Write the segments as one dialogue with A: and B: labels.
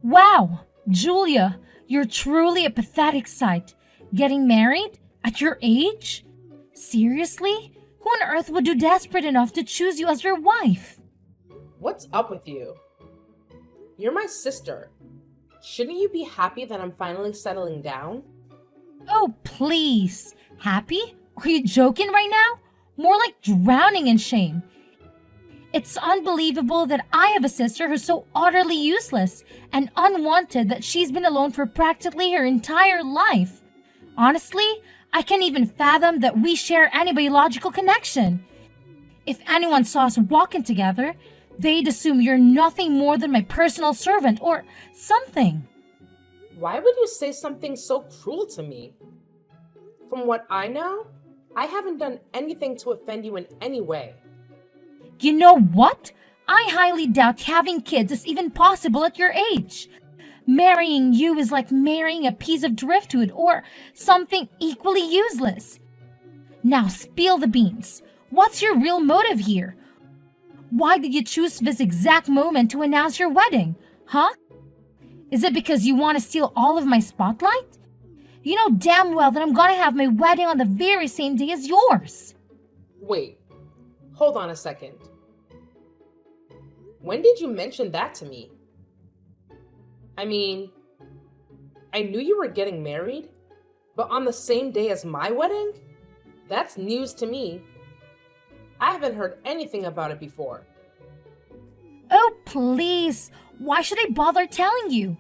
A: Wow, Julia, you're truly a pathetic sight. Getting married? At your age? Seriously? Who on earth would do desperate enough to choose you as your wife?
B: What's up with you? You're my sister. Shouldn't you be happy that I'm finally settling down?
A: Oh, please. Happy? Are you joking right now? More like drowning in shame. It's unbelievable that I have a sister who's so utterly useless and unwanted that she's been alone for practically her entire life. Honestly, I can't even fathom that we share any biological connection. If anyone saw us walking together, they'd assume you're nothing more than my personal servant or something.
B: Why would you say something so cruel to me? From what I know, I haven't done anything to offend you in any way.
A: You know what? I highly doubt having kids is even possible at your age. Marrying you is like marrying a piece of driftwood or something equally useless. Now spill the beans. What's your real motive here? Why did you choose this exact moment to announce your wedding? Huh? Is it because you want to steal all of my spotlight? You know damn well that I'm gonna have my wedding on the very same day as yours.
B: Wait, hold on a second. When did you mention that to me? I mean, I knew you were getting married, but on the same day as my wedding? That's news to me. I haven't heard anything about it before.
A: Oh, please. Why should I bother telling you?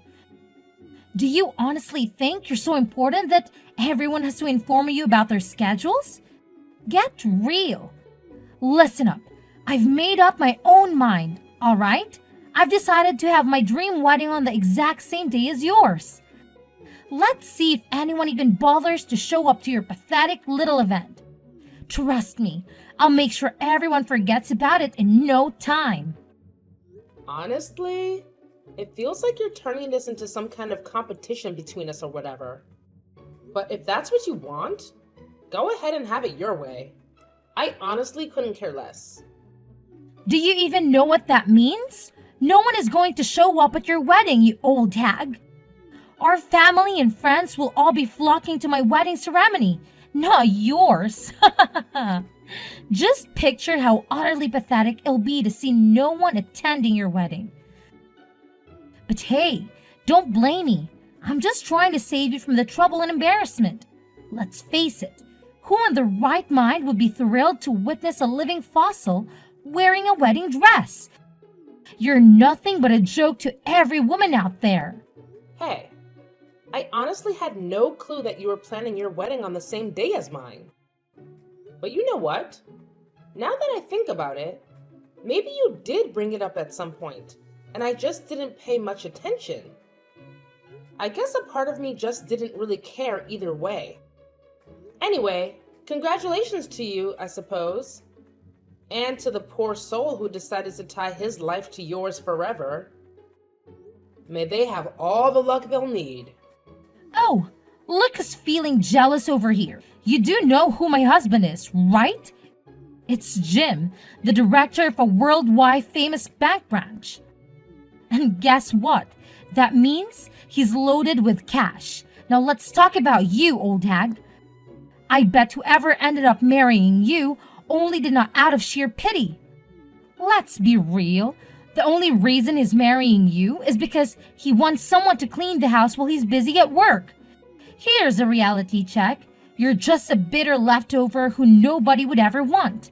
A: Do you honestly think you're so important that everyone has to inform you about their schedules? Get real. Listen up. I've made up my own mind, all right? I've decided to have my dream wedding on the exact same day as yours. Let's see if anyone even bothers to show up to your pathetic little event. Trust me, I'll make sure everyone forgets about it in no time.
B: Honestly, it feels like you're turning this into some kind of competition between us or whatever. But if that's what you want, go ahead and have it your way. I honestly couldn't care less.
A: Do you even know what that means? No one is going to show up at your wedding, you old hag. Our family and friends will all be flocking to my wedding ceremony, not yours. Just picture how utterly pathetic it'll be to see no one attending your wedding. But hey, don't blame me. I'm just trying to save you from the trouble and embarrassment. Let's face it, who in their right mind would be thrilled to witness a living fossil wearing a wedding dress? You're nothing but a joke to every woman out there.
B: Hey, I honestly had no clue that you were planning your wedding on the same day as mine. But you know what? Now that I think about it, maybe you did bring it up at some point, and I just didn't pay much attention. I guess a part of me just didn't really care either way. Anyway, congratulations to you, I suppose. And to the poor soul who decided to tie his life to yours forever. May they have all the luck they'll need.
A: Oh, look who's feeling jealous over here. You do know who my husband is, right? It's Jim, the director of a worldwide famous bank branch. And guess what? That means he's loaded with cash. Now let's talk about you, old hag. I bet whoever ended up marrying you only did not out of sheer pity. Let's be real. The only reason he's marrying you is because he wants someone to clean the house while he's busy at work. Here's a reality check. You're just a bitter leftover who nobody would ever want.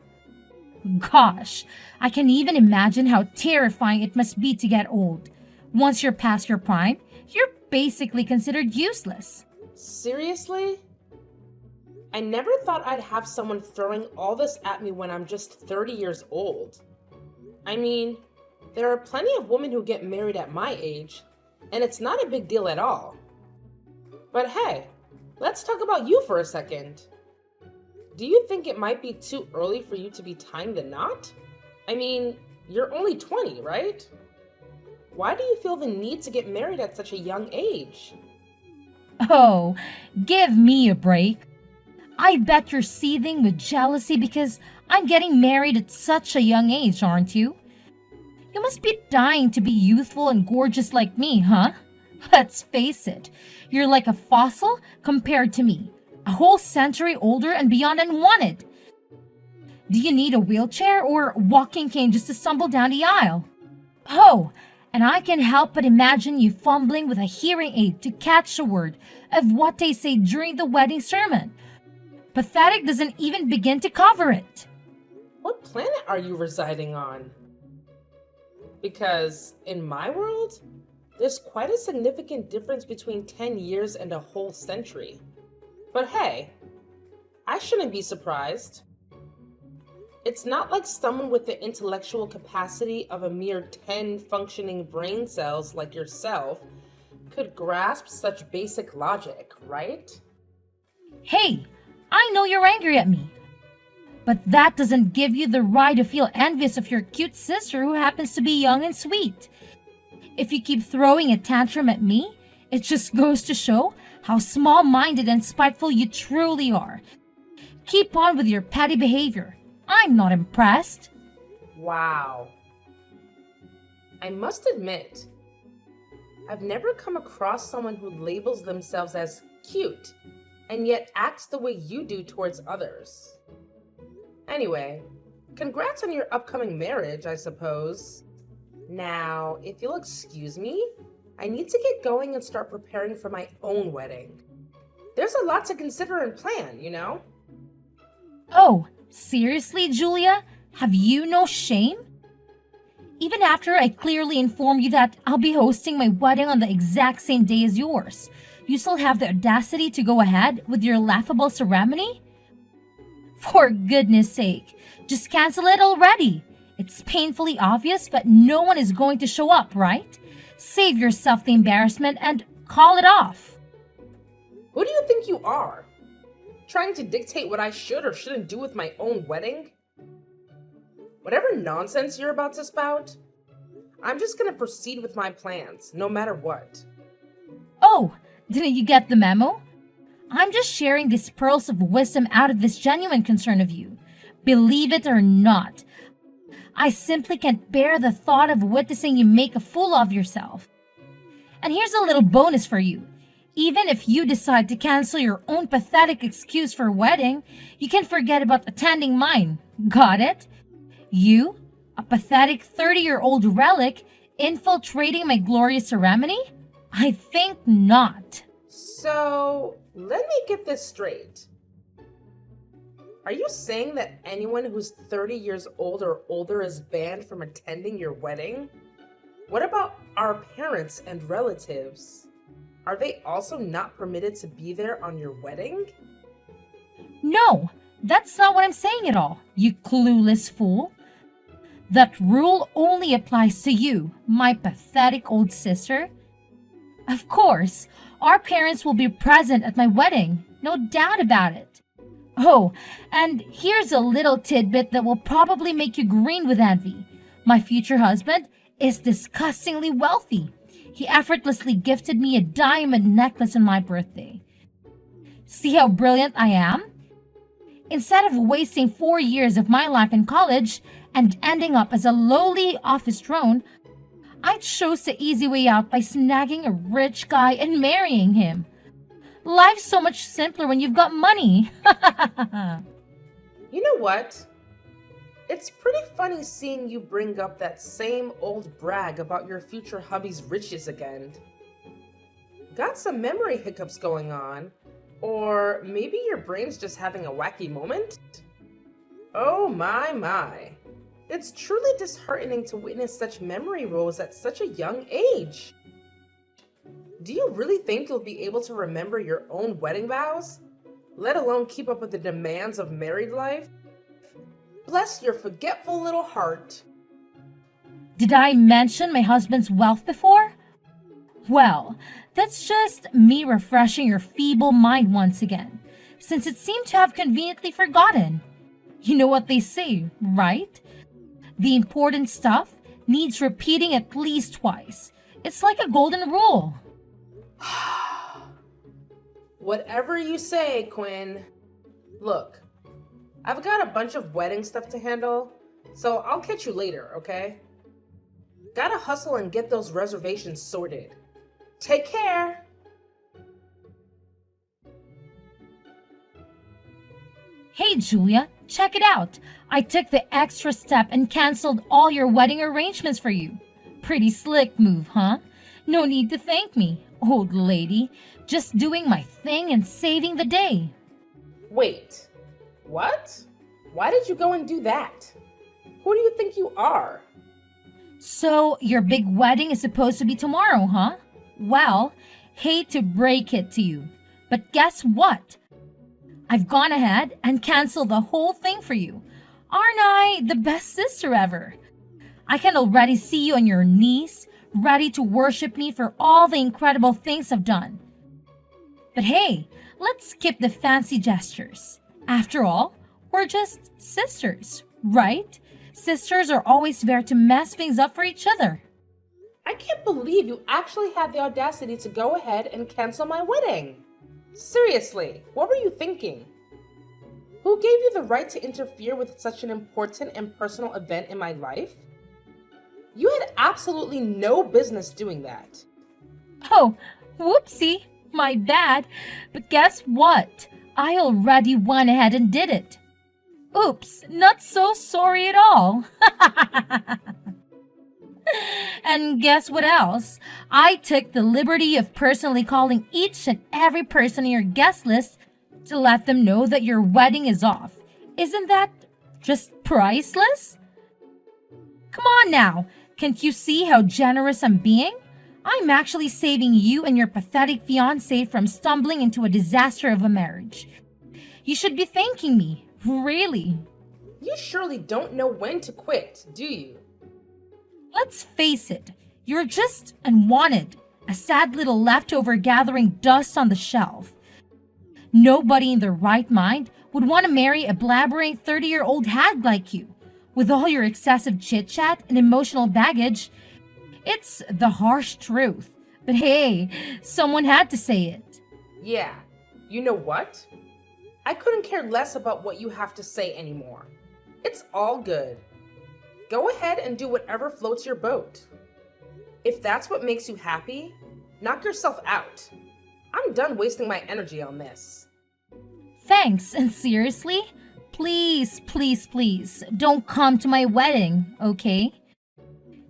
A: Gosh, I can even imagine how terrifying it must be to get old. Once you're past your prime, you're basically considered useless.
B: Seriously? I never thought I'd have someone throwing all this at me when I'm just 30 years old. I mean, there are plenty of women who get married at my age, and it's not a big deal at all. But hey, let's talk about you for a second. Do you think it might be too early for you to be tying the knot? I mean, you're only 20, right? Why do you feel the need to get married at such a young age?
A: Oh, give me a break. I bet you're seething with jealousy because I'm getting married at such a young age, aren't you? You must be dying to be youthful and gorgeous like me, huh? Let's face it, you're like a fossil compared to me. A whole century older and beyond unwanted. Do you need a wheelchair or walking cane just to stumble down the aisle? Oh, and I can't help but imagine you fumbling with a hearing aid to catch a word of what they say during the wedding sermon. Pathetic doesn't even begin to cover it.
B: What planet are you residing on? Because in my world, there's quite a significant difference between 10 years and a whole century. But hey, I shouldn't be surprised. It's not like someone with the intellectual capacity of a mere 10 functioning brain cells like yourself could grasp such basic logic, right?
A: Hey, I know you're angry at me. But that doesn't give you the right to feel envious of your cute sister who happens to be young and sweet. If you keep throwing a tantrum at me, it just goes to show how small-minded and spiteful you truly are. Keep on with your petty behavior. I'm not impressed.
B: Wow. I must admit, I've never come across someone who labels themselves as cute and yet acts the way you do towards others. Anyway, congrats on your upcoming marriage, I suppose. Now, if you'll excuse me, I need to get going and start preparing for my own wedding. There's a lot to consider and plan, you know?
A: Oh, seriously, Julia? Have you no shame? Even after I clearly informed you that I'll be hosting my wedding on the exact same day as yours, you still have the audacity to go ahead with your laughable ceremony? For goodness sake, just cancel it already. It's painfully obvious, but no one is going to show up, right? Save yourself the embarrassment and call it off.
B: Who do you think you are? Trying to dictate what I should or shouldn't do with my own wedding? Whatever nonsense you're about to spout, I'm just gonna proceed with my plans, no matter what.
A: Oh, didn't you get the memo? I'm just sharing these pearls of wisdom out of this genuine concern of you. Believe it or not, I simply can't bear the thought of witnessing you make a fool of yourself. And here's a little bonus for you. Even if you decide to cancel your own pathetic excuse for a wedding, you can forget about attending mine. Got it? You, a pathetic 30-year-old relic, infiltrating my glorious ceremony? I think not.
B: So, let me get this straight. Are you saying that anyone who's 30 years old or older is banned from attending your wedding? What about our parents and relatives? Are they also not permitted to be there on your wedding?
A: No, that's not what I'm saying at all, you clueless fool. That rule only applies to you, my pathetic old sister. Of course, our parents will be present at my wedding, no doubt about it. Oh, and here's a little tidbit that will probably make you green with envy. My future husband is disgustingly wealthy. He effortlessly gifted me a diamond necklace on my birthday. See how brilliant I am? Instead of wasting 4 years of my life in college and ending up as a lowly office drone, I chose the easy way out by snagging a rich guy and marrying him. Life's so much simpler when you've got money.
B: You know what? It's pretty funny seeing you bring up that same old brag about your future hubby's riches again. Got some memory hiccups going on? Or maybe your brain's just having a wacky moment? Oh my. It's truly disheartening to witness such memory woes at such a young age. Do you really think you'll be able to remember your own wedding vows? Let alone keep up with the demands of married life? Bless your forgetful little heart.
A: Did I mention my husband's wealth before? Well, that's just me refreshing your feeble mind once again, since it seemed to have conveniently forgotten. You know what they say, right? The important stuff needs repeating at least twice. It's like a golden rule.
B: Whatever you say, Quinn. Look, I've got a bunch of wedding stuff to handle, so I'll catch you later, okay? Gotta hustle and get those reservations sorted. Take care!
A: Hey, Julia, check it out. I took the extra step and canceled all your wedding arrangements for you. Pretty slick move, huh? No need to thank me, old lady. Just doing my thing and saving the day.
B: Wait, what? Why did you go and do that? Who do you think you are?
A: So, your big wedding is supposed to be tomorrow, huh? Well, hate to break it to you, but guess what? I've gone ahead and canceled the whole thing for you. Aren't I the best sister ever? I can already see you on your knees, ready to worship me for all the incredible things I've done. But hey, let's skip the fancy gestures. After all, we're just sisters, right? Sisters are always there to mess things up for each other.
B: I can't believe you actually had the audacity to go ahead and cancel my wedding. Seriously, what were you thinking? Who gave you the right to interfere with such an important and personal event in my life? You had absolutely no business doing that.
A: Oh, whoopsie, my bad. But guess what? I already went ahead and did it. Oops, not so sorry at all. And guess what else? I took the liberty of personally calling each and every person on your guest list to let them know that your wedding is off. Isn't that just priceless? Come on now, can't you see how generous I'm being? I'm actually saving you and your pathetic fiance from stumbling into a disaster of a marriage. You should be thanking me, really.
B: You surely don't know when to quit, do you?
A: Let's face it, you're just unwanted, a sad little leftover gathering dust on the shelf. Nobody in their right mind would want to marry a blabbering 30-year-old hag like you. With all your excessive chit-chat and emotional baggage, it's the harsh truth. But hey, someone had to say it.
B: Yeah, you know what? I couldn't care less about what you have to say anymore. It's all good. Go ahead and do whatever floats your boat. If that's what makes you happy, knock yourself out. I'm done wasting my energy on this.
A: Thanks, and seriously, please, please, please, don't come to my wedding, okay?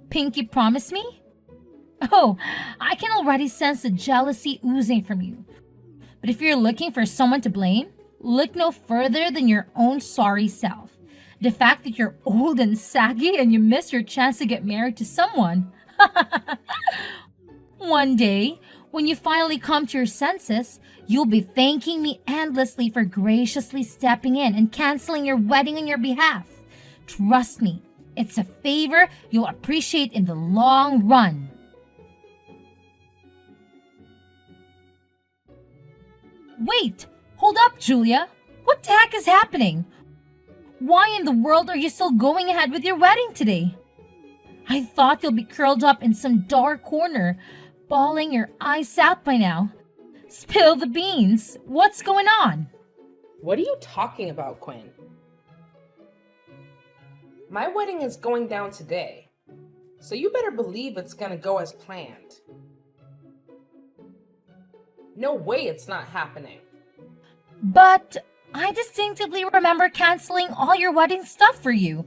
A: Pinky, promise me? Oh, I can already sense the jealousy oozing from you. But if you're looking for someone to blame, look no further than your own sorry self. The fact that you're old and saggy and you missed your chance to get married to someone. One day, when you finally come to your senses, you'll be thanking me endlessly for graciously stepping in and canceling your wedding on your behalf. Trust me, it's a favor you'll appreciate in the long run. Wait, hold up, Julia. What the heck is happening? Why in the world are you still going ahead with your wedding today? I thought you'll be curled up in some dark corner, bawling your eyes out by now. Spill the beans. What's going on?
B: What are you talking about, Quinn? My wedding is going down today, so you better believe it's gonna go as planned. No way it's not happening.
A: But I distinctively remember canceling all your wedding stuff for you.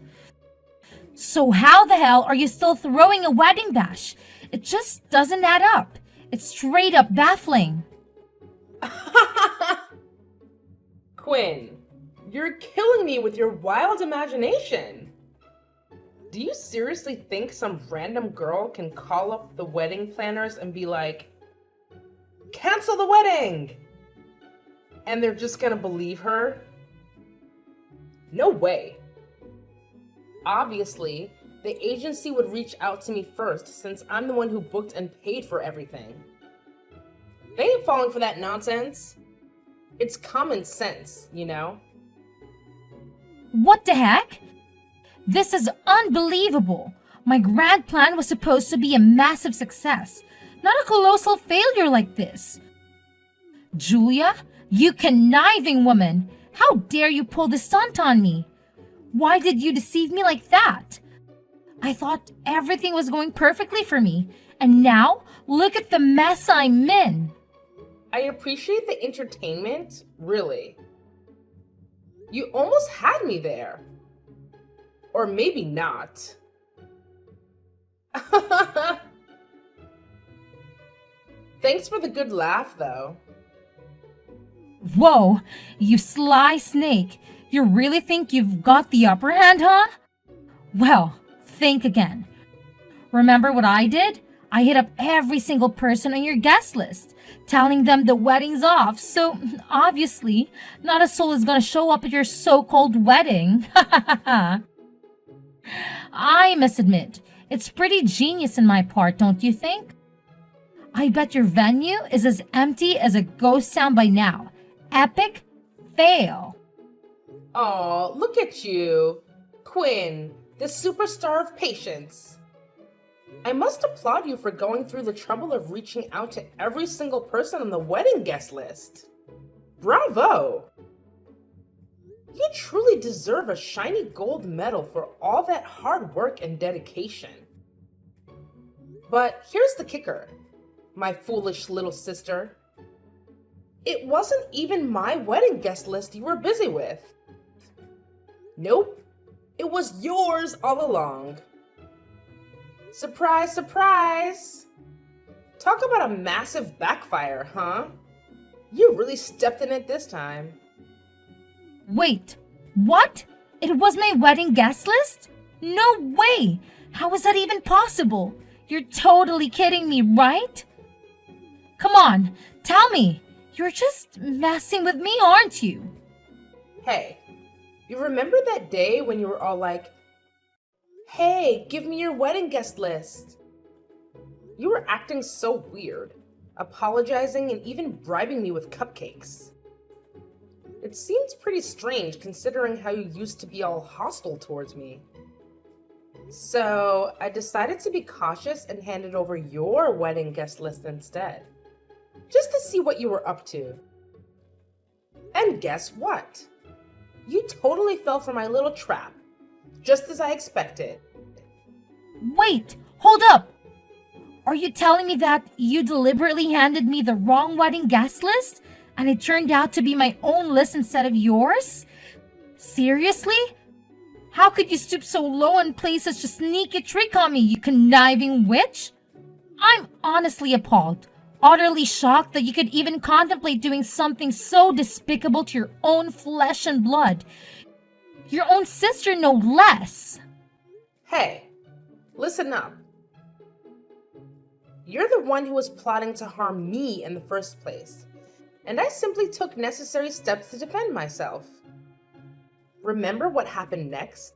A: So how the hell are you still throwing a wedding bash? It just doesn't add up. It's straight up baffling.
B: Quinn, you're killing me with your wild imagination. Do you seriously think some random girl can call up the wedding planners and be like, "Cancel the wedding!" And they're just gonna believe her? No way. Obviously, the agency would reach out to me first since I'm the one who booked and paid for everything. They ain't falling for that nonsense. It's common sense, you know?
A: What the heck? This is unbelievable. My grand plan was supposed to be a massive success, not a colossal failure like this. Julia, you conniving woman! How dare you pull this stunt on me? Why did you deceive me like that? I thought everything was going perfectly for me, and now look at the mess I'm in.
B: I appreciate the entertainment, really. You almost had me there. Or maybe not. Thanks for the good laugh, though.
A: Whoa, you sly snake. You really think you've got the upper hand, huh? Well, think again. Remember what I did? I hit up every single person on your guest list, telling them the wedding's off, so obviously, not a soul is gonna show up at your so-called wedding. I must admit, it's pretty genius in my part, don't you think? I bet your venue is as empty as a ghost town by now. Epic fail.
B: Aw, look at you. Quinn, the superstar of patience. I must applaud you for going through the trouble of reaching out to every single person on the wedding guest list. Bravo! You truly deserve a shiny gold medal for all that hard work and dedication. But here's the kicker, my foolish little sister. It wasn't even my wedding guest list you were busy with. Nope, it was yours all along. Surprise, surprise! Talk about a massive backfire, huh? You really stepped in it this time.
A: Wait, what? It was my wedding guest list? No way! How is that even possible? You're totally kidding me, right? Come on, tell me. You're just messing with me, aren't you?
B: Hey, you remember that day when you were all like, "Hey, give me your wedding guest list"? You were acting so weird, apologizing and even bribing me with cupcakes. It seems pretty strange considering how you used to be all hostile towards me. So I decided to be cautious and handed over your wedding guest list instead, just to see what you were up to. And guess what? You totally fell for my little trap, just as I expected.
A: Wait, hold up! Are you telling me that you deliberately handed me the wrong wedding guest list and it turned out to be my own list instead of yours? Seriously? How could you stoop so low and play such a sneaky trick on me, you conniving witch? I'm honestly appalled, utterly shocked that you could even contemplate doing something so despicable to your own flesh and blood. Your own sister, no less.
B: Hey, listen up. You're the one who was plotting to harm me in the first place, and I simply took necessary steps to defend myself. Remember what happened next?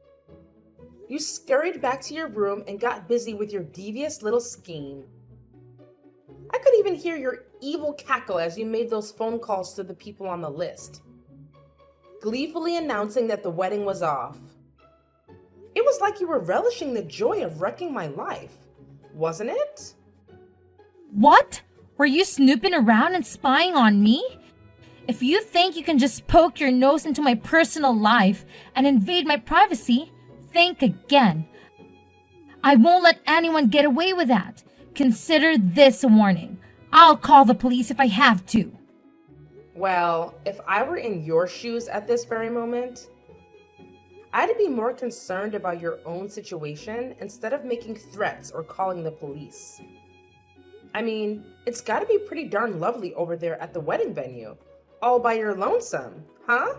B: You scurried back to your room and got busy with your devious little scheme. I could even hear your evil cackle as you made those phone calls to the people on the list, gleefully announcing that the wedding was off. It was like you were relishing the joy of wrecking my life, wasn't it?
A: What? Were you snooping around and spying on me? If you think you can just poke your nose into my personal life and invade my privacy, think again. I won't let anyone get away with that. Consider this a warning. I'll call the police if I have to.
B: Well, if I were in your shoes at this very moment, I'd be more concerned about your own situation instead of making threats or calling the police. I mean, it's gotta be pretty darn lovely over there at the wedding venue, all by your lonesome, huh?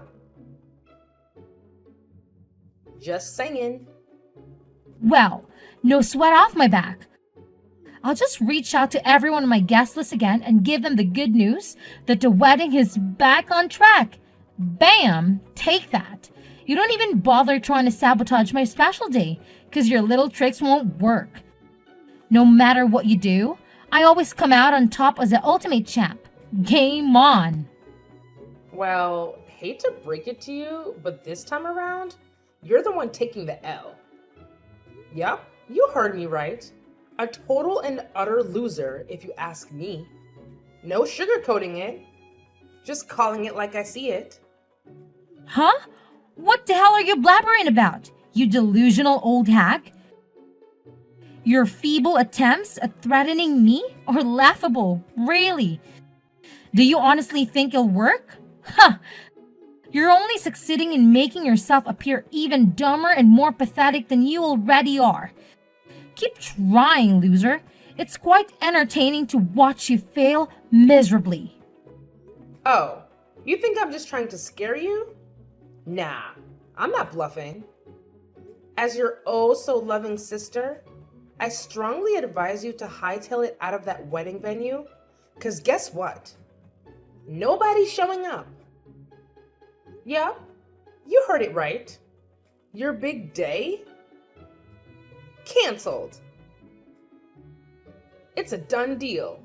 B: Just saying.
A: Well, no sweat off my back. I'll just reach out to everyone on my guest list again and give them the good news that the wedding is back on track. Bam! Take that. You don't even bother trying to sabotage my special day because your little tricks won't work. No matter what you do, I always come out on top as the ultimate champ. Game on.
B: Well, hate to break it to you, but this time around, you're the one taking the L. Yup, you heard me right. A total and utter loser, if you ask me. No sugarcoating it. Just calling it like I see it.
A: Huh? What the hell are you blabbering about, you delusional old hack? Your feeble attempts at threatening me are laughable, really. Do you honestly think it'll work? Huh! You're only succeeding in making yourself appear even dumber and more pathetic than you already are. Keep trying, loser. It's quite entertaining to watch you fail miserably.
B: Oh, you think I'm just trying to scare you? Nah, I'm not bluffing. As your oh so loving sister, I strongly advise you to hightail it out of that wedding venue, because guess what? Nobody's showing up. Yeah, you heard it right. Your big day? Cancelled. It's a done deal.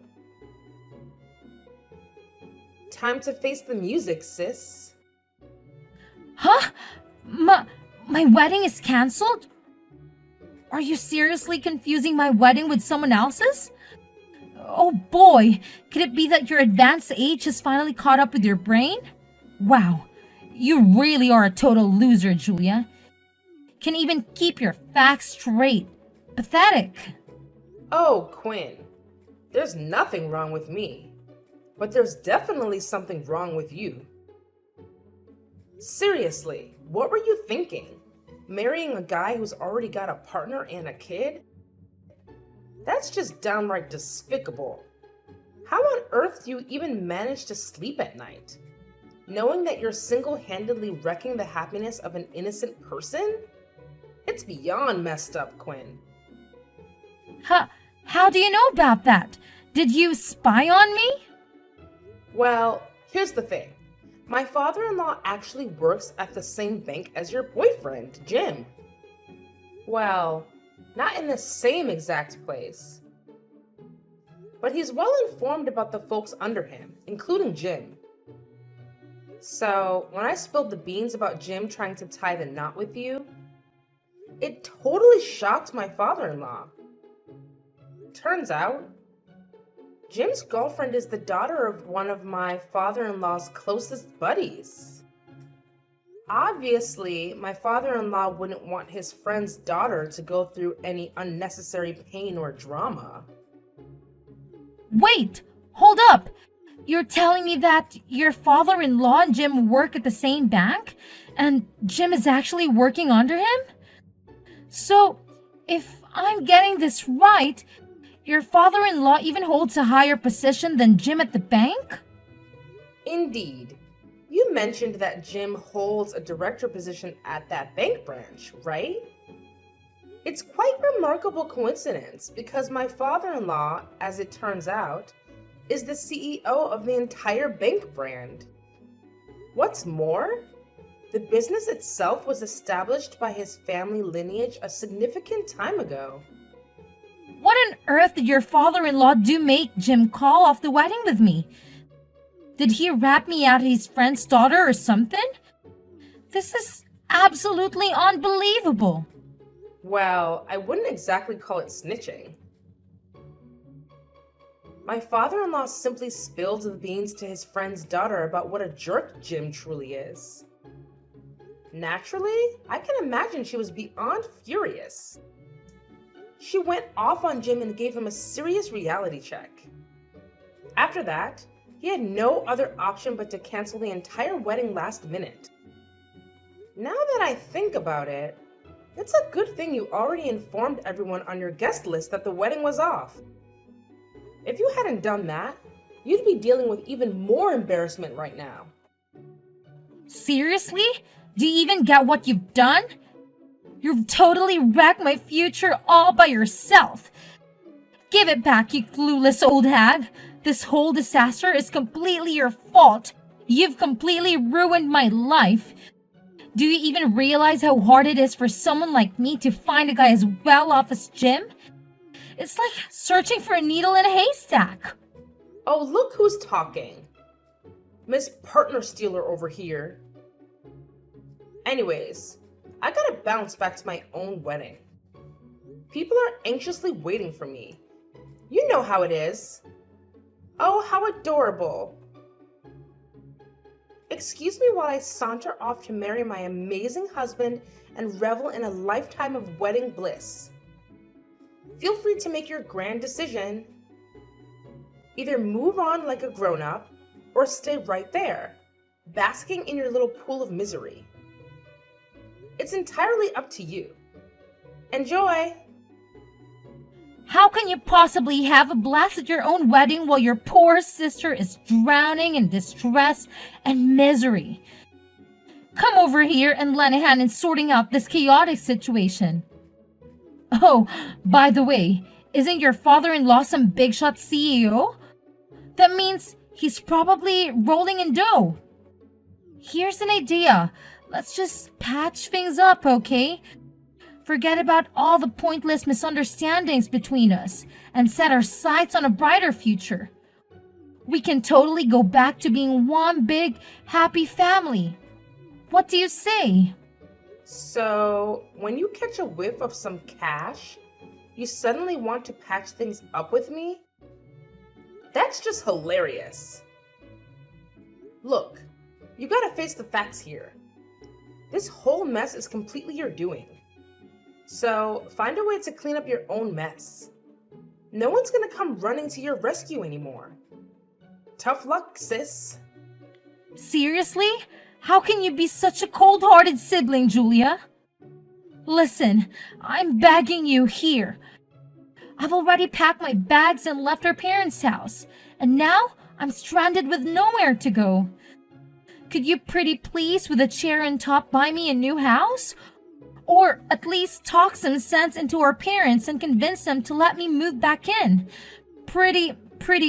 B: Time to face the music, sis.
A: Huh? My wedding is cancelled? Are you seriously confusing my wedding with someone else's? Oh boy, could it be that your advanced age has finally caught up with your brain? Wow, you really are a total loser, Julia. Can even keep your facts straight. Pathetic.
B: Oh, Quinn, there's nothing wrong with me, but there's definitely something wrong with you. Seriously, what were you thinking? Marrying a guy who's already got a partner and a kid? That's just downright despicable. How on earth do you even manage to sleep at night? Knowing that you're single-handedly wrecking the happiness of an innocent person? It's beyond messed up, Quinn.
A: How do you know about that? Did you spy on me?
B: Well, here's the thing. My father-in-law actually works at the same bank as your boyfriend, Jim. Well, not in the same exact place. But he's well informed about the folks under him, including Jim. So, when I spilled the beans about Jim trying to tie the knot with you, it totally shocked my father-in-law. Turns out, Jim's girlfriend is the daughter of one of my father-in-law's closest buddies. Obviously, my father-in-law wouldn't want his friend's daughter to go through any unnecessary pain or drama.
A: Wait, hold up. You're telling me that your father-in-law and Jim work at the same bank? And Jim is actually working under him? So, if I'm getting this right, your father-in-law even holds a higher position than Jim at the bank?
B: Indeed. You mentioned that Jim holds a director position at that bank branch, right? It's quite a remarkable coincidence because my father-in-law, as it turns out, is the CEO of the entire bank brand. What's more, the business itself was established by his family lineage a significant time ago.
A: What on earth did your father-in-law do make Jim call off the wedding with me? Did he rat me out his friend's daughter or something? This is absolutely unbelievable.
B: Well, I wouldn't exactly call it snitching. My father-in-law simply spilled the beans to his friend's daughter about what a jerk Jim truly is. Naturally, I can imagine she was beyond furious. She went off on Jim and gave him a serious reality check. After that, he had no other option but to cancel the entire wedding last minute. Now that I think about it, it's a good thing you already informed everyone on your guest list that the wedding was off. If you hadn't done that, you'd be dealing with even more embarrassment right now.
A: Seriously? Do you even get what you've done? You've totally wrecked my future all by yourself. Give it back, you clueless old hag. This whole disaster is completely your fault. You've completely ruined my life. Do you even realize how hard it is for someone like me to find a guy as well off as Jim? It's like searching for a needle in a haystack.
B: Oh, look who's talking. Miss Partner Stealer over here. Anyways, I gotta bounce back to my own wedding. People are anxiously waiting for me. You know how it is. Oh, how adorable. Excuse me while I saunter off to marry my amazing husband and revel in a lifetime of wedding bliss. feel free to make your grand decision. Either move on like a grown-up or stay right there, basking in your little pool of misery. It's entirely up to you. Enjoy!
A: How can you possibly have a blast at your own wedding while your poor sister is drowning in distress and misery? Come over here and lend a hand in sorting out this chaotic situation. Oh, by the way, isn't your father-in-law some big shot CEO? That means he's probably rolling in dough. Here's an idea. Let's just patch things up, okay? Forget about all the pointless misunderstandings between us and set our sights on a brighter future. We can totally go back to being one big, happy family. What do you say?
B: So, when you catch a whiff of some cash, you suddenly want to patch things up with me? That's just hilarious. Look, you gotta face the facts here. This whole mess is completely your doing. So, find a way to clean up your own mess. No one's gonna come running to your rescue anymore. Tough luck, sis.
A: Seriously? How can you be such a cold-hearted sibling, Julia? Listen, I'm begging you here. I've already packed my bags and left our parents' house, and now I'm stranded with nowhere to go. Could you pretty please with a chair and top buy me a new house? Or at least talk some sense into our parents and convince them to let me move back in. Pretty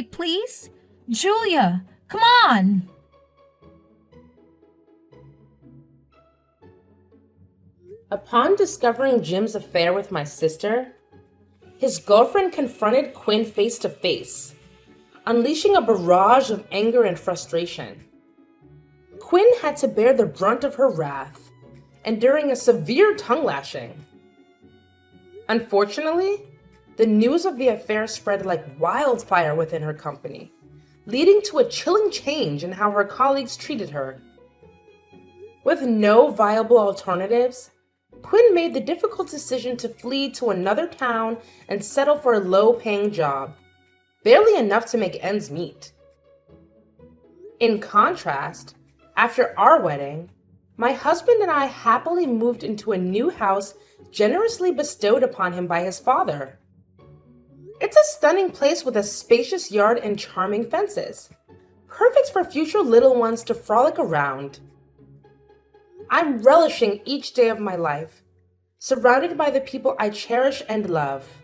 A: please? Julia, come on!
B: Upon discovering Jim's affair with my sister, his girlfriend confronted Quinn face to face, unleashing a barrage of anger and frustration. Quinn had to bear the brunt of her wrath, enduring a severe tongue lashing. Unfortunately, the news of the affair spread like wildfire within her company, leading to a chilling change in how her colleagues treated her. With no viable alternatives, Quinn made the difficult decision to flee to another town and settle for a low-paying job, barely enough to make ends meet. In contrast, after our wedding, my husband and I happily moved into a new house generously bestowed upon him by his father. It's a stunning place with a spacious yard and charming fences, perfect for future little ones to frolic around. I'm relishing each day of my life, surrounded by the people I cherish and love.